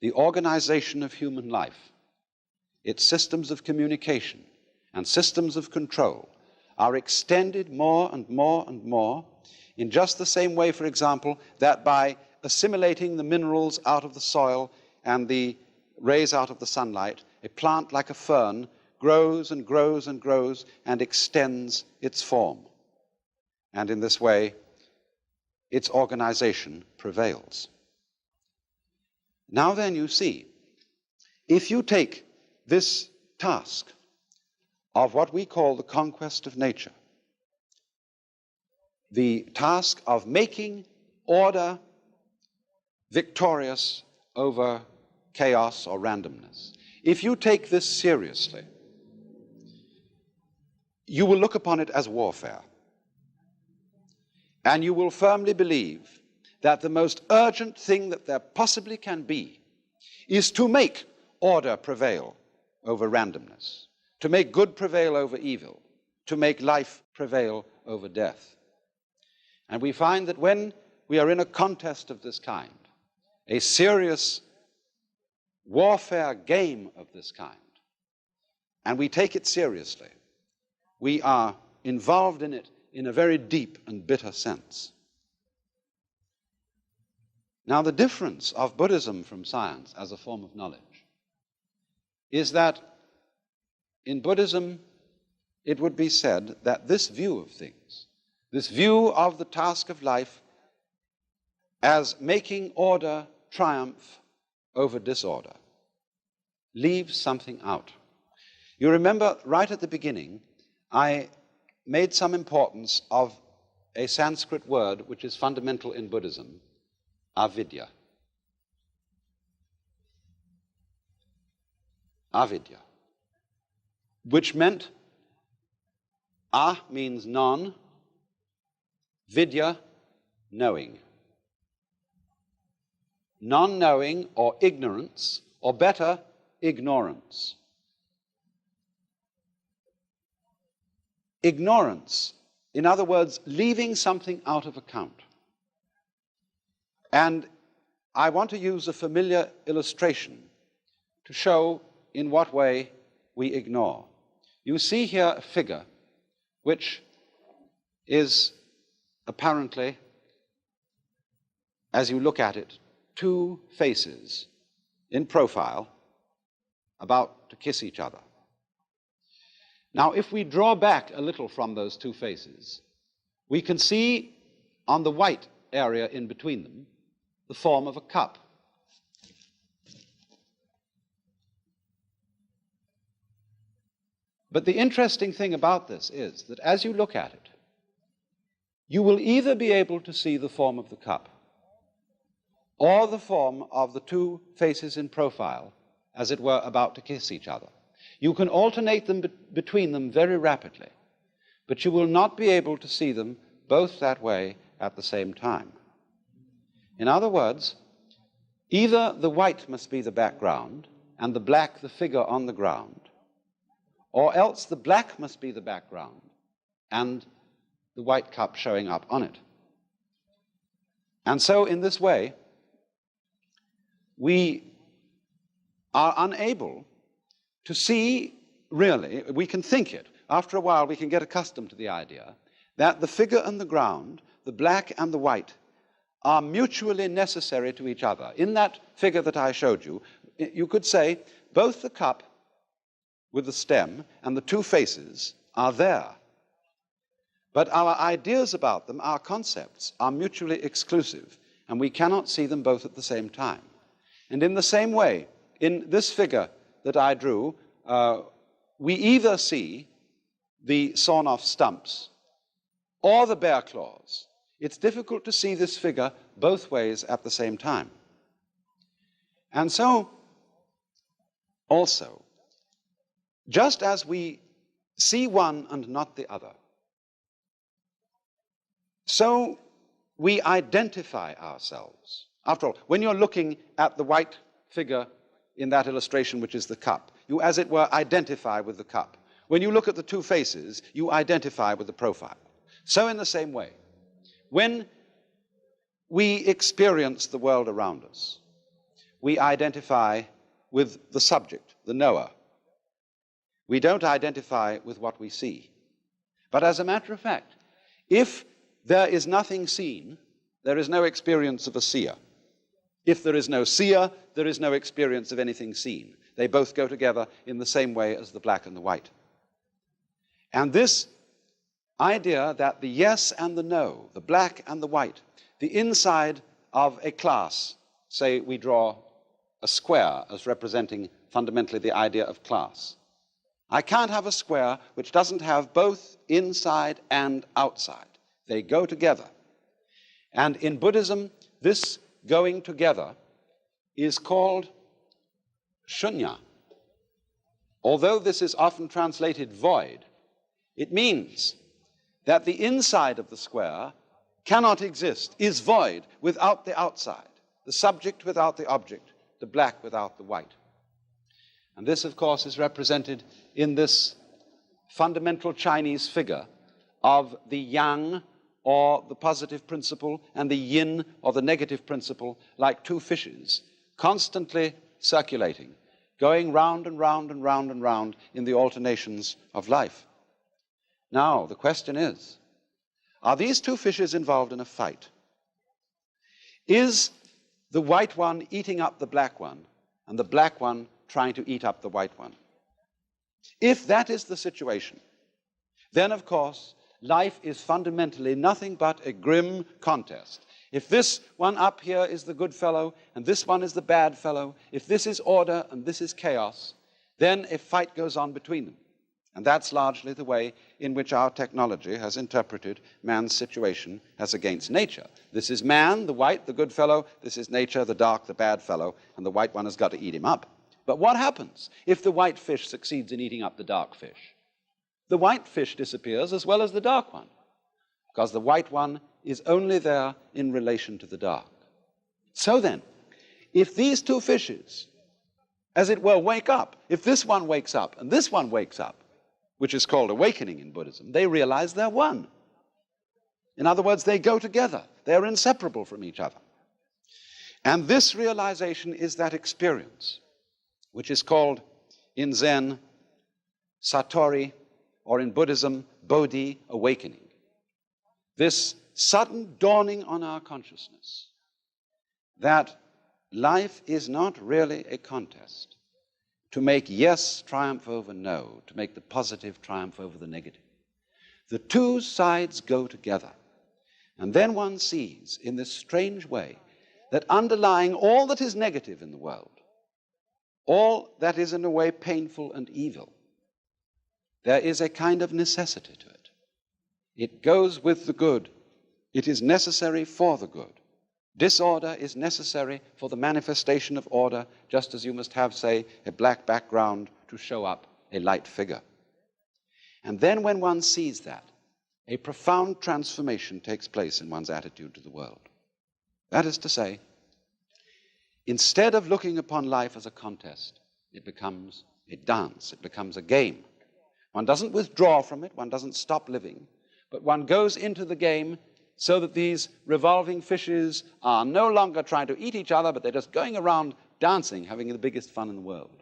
the organization of human life, its systems of communication and systems of control are extended more and more and more in just the same way, for example, that by assimilating the minerals out of the soil and the rays out of the sunlight, a plant like a fern grows and grows and grows and extends its form. And in this way, its organization prevails. Now then, you see, if you take this task of what we call the conquest of nature, the task of making order victorious over chaos or randomness, if you take this seriously, you will look upon it as warfare. And you will firmly believe that the most urgent thing that there possibly can be is to make order prevail over randomness, to make good prevail over evil, to make life prevail over death. And we find that when we are in a contest of this kind, a serious warfare game of this kind, and we take it seriously, we are involved in it in a very deep and bitter sense. Now, the difference of Buddhism from science as a form of knowledge is that in Buddhism, it would be said that this view of things, this view of the task of life as making order triumph over disorder, leaves something out. You remember right at the beginning, I made some importance of a Sanskrit word which is fundamental in Buddhism, avidya. Avidya, which meant, means non, vidya, knowing. Non-knowing or ignorance, or better, ignorance. Ignorance, in other words, leaving something out of account. And I want to use a familiar illustration to show in what way we ignore. You see here a figure which is apparently, as you look at it, two faces in profile about to kiss each other. Now, if we draw back a little from those two faces, we can see on the white area in between them the form of a cup. But the interesting thing about this is that as you look at it, you will either be able to see the form of the cup or the form of the two faces in profile, as it were, about to kiss each other. You can alternate them between them very rapidly, but you will not be able to see them both that way at the same time. In other words, either the white must be the background and the black the figure on the ground, or else the black must be the background and the white cup showing up on it. And so in this way, we are unable to see, really, we can think it. After a while, we can get accustomed to the idea that the figure and the ground, the black and the white, are mutually necessary to each other. In that figure that I showed you, you could say both the cup with the stem and the two faces are there. But our ideas about them, our concepts, are mutually exclusive, and we cannot see them both at the same time. And in the same way, in this figure that I drew, we either see the sawn-off stumps or the bear claws. It's difficult to see this figure both ways at the same time. And so, also, just as we see one and not the other, so we identify ourselves. After all, when you're looking at the white figure in that illustration, which is the cup, you, as it were, identify with the cup. When you look at the two faces, you identify with the profile. So in the same way, when we experience the world around us, we identify with the subject, the knower. We don't identify with what we see. But as a matter of fact, if there is nothing seen, there is no experience of a seer. If there is no seer, there is no experience of anything seen. They both go together in the same way as the black and the white. And this idea that the yes and the no, the black and the white, the inside of a class, say we draw a square as representing fundamentally the idea of class. I can't have a square which doesn't have both inside and outside. They go together. And in Buddhism, this going together is called shunya. Although this is often translated void, it means that the inside of the square cannot exist, is void without the outside, the subject without the object, the black without the white. And this, of course, is represented in this fundamental Chinese figure of the yang, or the positive principle, and the yin, or the negative principle, like two fishes, constantly circulating, going round and round and round and round in the alternations of life. Now, the question is, are these two fishes involved in a fight? Is the white one eating up the black one, and the black one trying to eat up the white one? If that is the situation, then, of course, life is fundamentally nothing but a grim contest. If this one up here is the good fellow, and this one is the bad fellow, if this is order and this is chaos, then a fight goes on between them. And that's largely the way in which our technology has interpreted man's situation as against nature. This is man, the white, the good fellow. This is nature, the dark, the bad fellow. And the white one has got to eat him up. But what happens if the white fish succeeds in eating up the dark fish? The white fish disappears as well as the dark one, because the white one is only there in relation to the dark. So then, if these two fishes, as it were, wake up, if this one wakes up and this one wakes up, which is called awakening in Buddhism, they realize they're one. In other words, they go together. They're inseparable from each other. And this realization is that experience, which is called in Zen Satori, or in Buddhism, Bodhi, awakening. This sudden dawning on our consciousness that life is not really a contest to make yes triumph over no, to make the positive triumph over the negative. The two sides go together. And then one sees, in this strange way, that underlying all that is negative in the world, all that is in a way painful and evil, there is a kind of necessity to it. It goes with the good. It is necessary for the good. Disorder is necessary for the manifestation of order, just as you must have, say, a black background to show up a light figure. And then when one sees that, a profound transformation takes place in one's attitude to the world. That is to say, instead of looking upon life as a contest, it becomes a dance, it becomes a game. One doesn't withdraw from it, one doesn't stop living, but one goes into the game so that these revolving fishes are no longer trying to eat each other, but they're just going around dancing, having the biggest fun in the world.